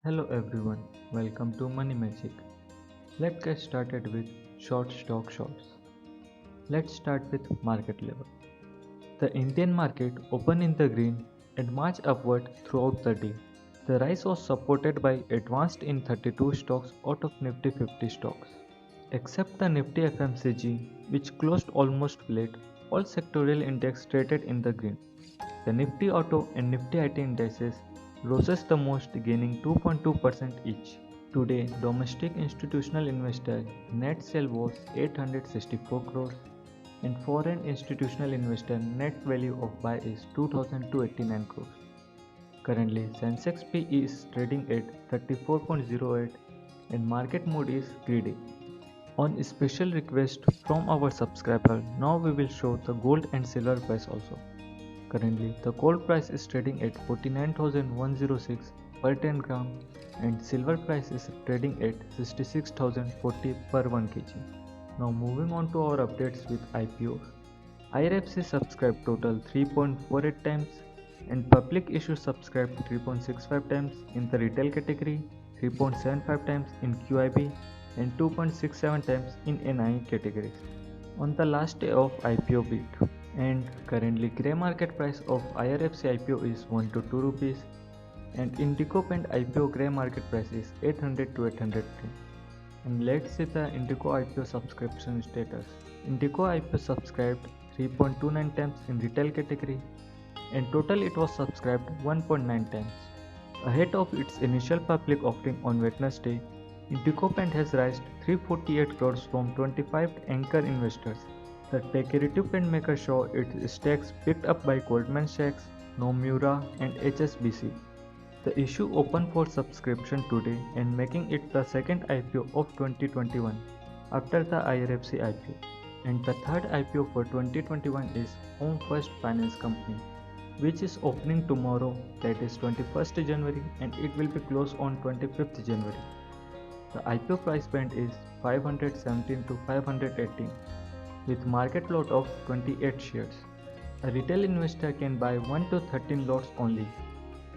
Hello everyone, welcome to Money Magic. Let's get started with short stock shorts. Let's start with market level. The Indian market opened in the green and marched upward throughout the day. The rise was supported by advanced in 32 stocks out of Nifty 50 stocks. Except the Nifty FMCG, which closed almost flat, all sectorial index traded in the green. The Nifty Auto and Nifty IT indices rose the most, gaining 2.2% each. Today, domestic institutional investor net sale was 864 crores and foreign institutional investor net value of buy is 2289 crores. Currently, Sensex PE is trading at 34.08 and market mood is greedy. On special request from our subscriber, now we will show the gold and silver price also. Currently, the gold price is trading at 49,106 per 10 gram and silver price is trading at 66,040 per 1 kg. Now moving on to our updates with IPOs. IRFC subscribed total 3.48 times and public issue subscribed 3.65 times in the retail category, 3.75 times in QIB and 2.67 times in NI categories on the last day of IPO bid. And currently grey market price of IRFC IPO is 1 to 2 rupees and Indico Paint IPO grey market price is 800 to 803. And let's see the Indico IPO subscription status. Indico IPO subscribed 3.29 times in retail category and total it was subscribed 1.9 times. Ahead of its initial public offering on Wednesday, Indico Paint has raised 348 crores from 25 anchor investors. The decorative paint maker saw its stakes picked up by Goldman Sachs, Nomura, and HSBC. The issue opened for subscription today and making it the second IPO of 2021 after the IRFC IPO. And the third IPO for 2021 is Home First Finance Company, which is opening tomorrow, that is 21st January, and it will be closed on 25th January. The IPO price band is 517 to 518 with market lot of 28 shares. A retail investor can buy 1 to 13 lots only,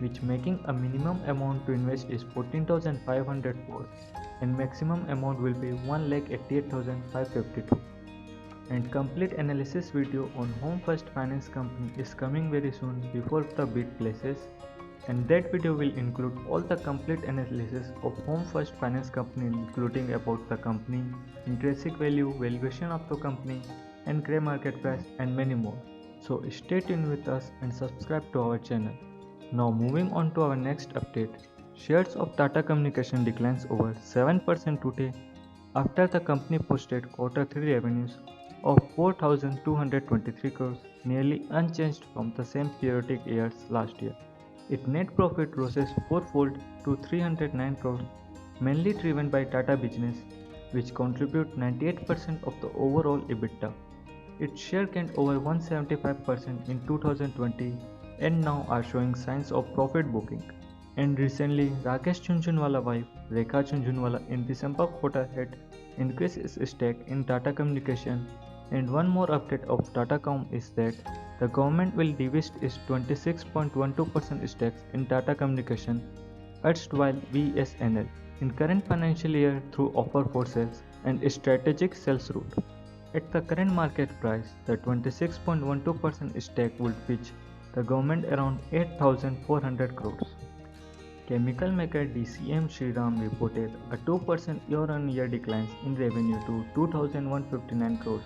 which making a minimum amount to invest is 14,500 and maximum amount will be 1,88,552. And complete analysis video on Home First Finance Company is coming very soon before the bid places, and that video will include all the complete analysis of Home First Finance Company including about the company, intrinsic value, valuation of the company and grey market price and many more. So stay tuned with us and subscribe to our channel. Now moving on to our next update. Shares of Tata Communication declines over 7% today after the company posted Q3 revenues of 4,223 crores, nearly unchanged from the same periodic years last year. Its net profit rose fourfold to 309 crores, mainly driven by Tata Business, which contribute 98% of the overall EBITDA. Its share gained over 175% in 2020 and now are showing signs of profit booking. And recently, Rakesh Jhunjhunwala wife Rekha Jhunjhunwala in December quarter had increased its stake in Tata Communication. And one more update of Tatacom is that the government will divest its 26.12% stakes in Tata Communication, erstwhile VSNL, in current financial year through offer for sales and strategic sales route. At the current market price, the 26.12% stake would fetch the government around 8,400 crores. Chemical maker DCM Shriram reported a 2% year-on-year decline in revenue to 2,159 crores,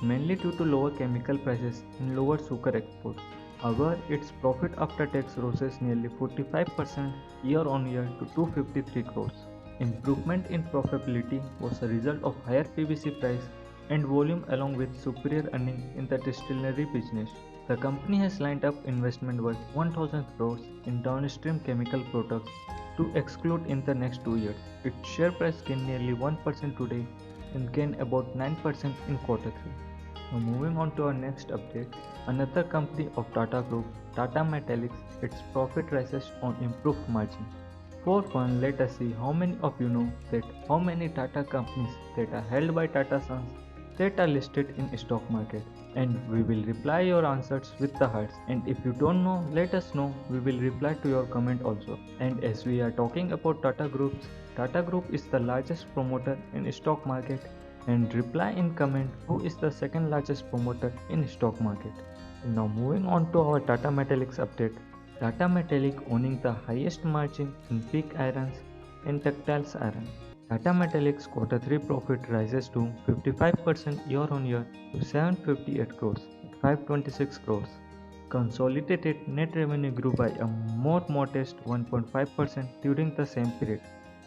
mainly due to lower chemical prices and lower sugar exports. However, its profit after tax rose nearly 45% year-on-year to 253 crores. Improvement in profitability was a result of higher PVC price and volume along with superior earnings in the distillery business. The company has lined up investment worth 1,000 crores in downstream chemical products to exclude in the next 2 years. Its share price gained nearly 1% today and gained about 9% in quarter 3. Now moving on to our next update, another company of Tata Group, Tata Metallics, its profit rises on improved margin. For fun, let us see how many of you know that how many Tata companies that are held by Tata Sons that are listed in stock market, and we will reply your answers with the hearts. And if you don't know, let us know. We will reply to your comment also. And as we are talking about Tata Groups, Tata Group is the largest promoter in stock market, and reply in comment who is the second largest promoter in stock market. Now moving on to our Tata Metallics update. Tata Metallic owning the highest margin in pig irons and textiles iron. Tata Metallics quarter 3 profit rises to 55% year on year to 758 crores at 526 crores. Consolidated net revenue grew by a more modest 1.5% during the same period.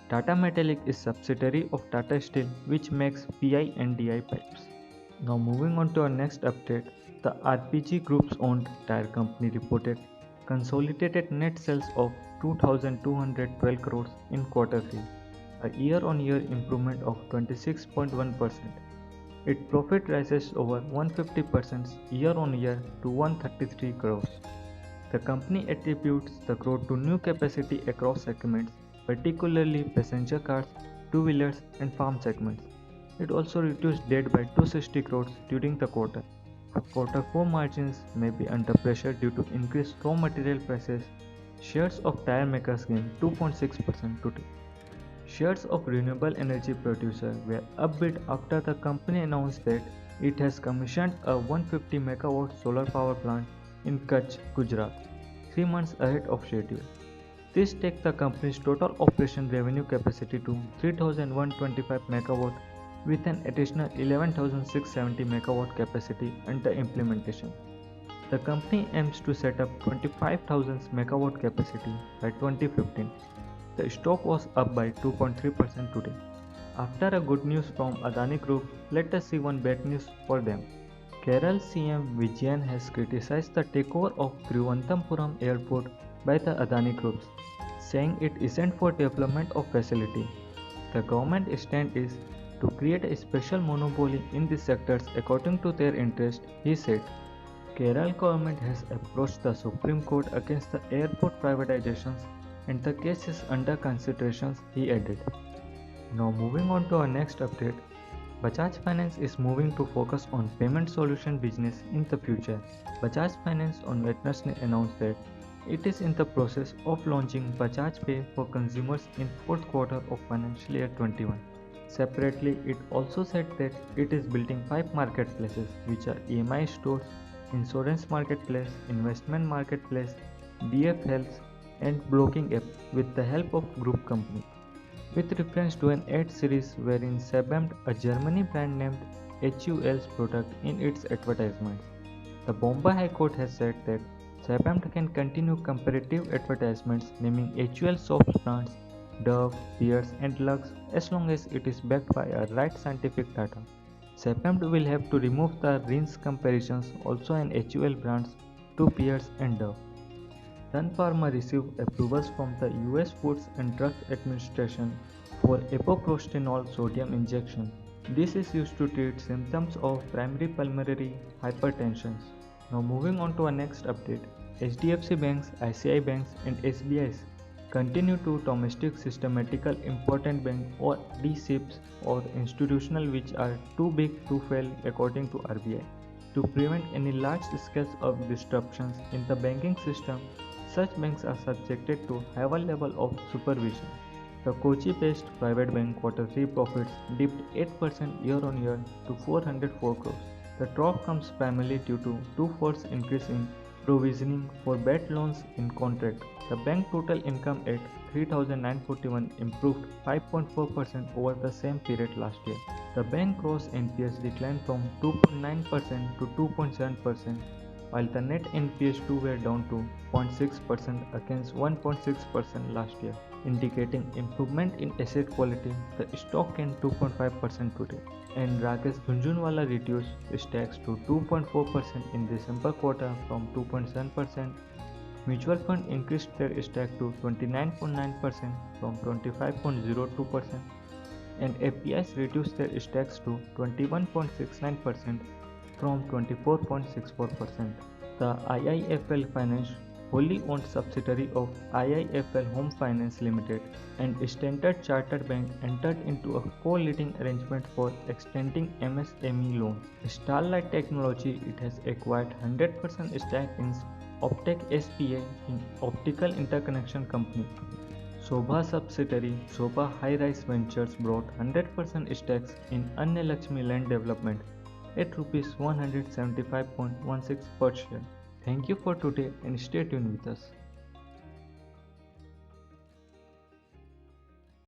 Tata Metallic is subsidiary of Tata Steel which makes PI and DI pipes. Now moving on to our next update, the RPG Group's owned tire company reported consolidated net sales of 2,212 crores in quarter 3, a year-on-year improvement of 26.1%. Its profit rises over 150% year-on-year to 133 crores. The company attributes the growth to new capacity across segments, particularly passenger cars, two-wheelers, and farm segments. It also reduced debt by 260 crores during the quarter. Quarter 4 margins may be under pressure due to increased raw material prices. Shares of tire makers gained 2.6% today. Shares of renewable energy producer were upbeat after the company announced that it has commissioned a 150 megawatt solar power plant in Kutch, Gujarat, 3 months ahead of schedule. This takes the company's total operation revenue capacity to 3,125 megawatt with an additional 11,670 megawatt capacity under implementation. The company aims to set up 25,000 megawatt capacity by 2015. The stock was up by 2.3% today. After a good news from Adani Group, let us see one bad news for them. Kerala CM Vijayan has criticized the takeover of Thiruvananthapuram Airport by the Adani Groups, saying it isn't for development of facility. The government stand is to create a special monopoly in these sectors according to their interest, he said. Kerala government has approached the Supreme Court against the airport privatizations and the case is under consideration, he added. Now moving on to our next update, Bajaj Finance is moving to focus on payment solution business in the future. Bajaj Finance on Wednesday announced that it is in the process of launching Bajaj Pay for consumers in fourth quarter of financial year 21. Separately, it also said that it is building 5 marketplaces which are EMI stores, insurance marketplace, investment marketplace, BF Health, and blogging app with the help of group company. With reference to an ad series wherein Sabamed, a Germany brand named HUL's product in its advertisements. The Bombay High Court has said that Sabamed can continue comparative advertisements naming HUL soap brands, Dove, Pears and Lux as long as it is backed by a right scientific data. Sabamed will have to remove the rinse comparisons also in HUL brands to Pears and Dove. Sun Pharma received approvals from the US Foods and Drug Administration for epoprostenol sodium injection. This is used to treat symptoms of primary pulmonary hypertension. Now moving on to our next update, HDFC banks, ICICI banks and SBIs continue to domestic systematical important bank or DSIBs or institutional which are too big to fail according to RBI. To prevent any large scale of disruptions in the banking system, such banks are subjected to higher level of supervision. The Kochi-based private bank quarter 3 profits dipped 8% year-on-year to 404 crores. The drop comes primarily due to two-fold increase in provisioning for bad loans in contract. The bank total income at 3,941 improved 5.4% over the same period last year. The bank gross NPS declined from 2.9% to 2.7%, while the net NPS 2 were down to 0.6% against 1.6% last year, indicating improvement in asset quality. The stock gained 2.5% today, and Rakesh Jhunjhunwala reduced stake to 2.4% in December quarter from 2.7%. Mutual fund increased their stake to 29.9% from 25.02%, and FPIs reduced their stakes to 21.69% from 24.64%. The IIFL Finance wholly owned subsidiary of IIFL Home Finance Limited, and Standard Chartered Bank entered into a co-leading arrangement for extending MSME loans. Starlight Technology it has acquired 100% stake in Optec SPA in Optical Interconnection Company. Sobha subsidiary Sobha High-Rise Ventures brought 100% stakes in Annalakshmi Land Development at Rs 175.16 per share. Thank you for today and stay tuned with us.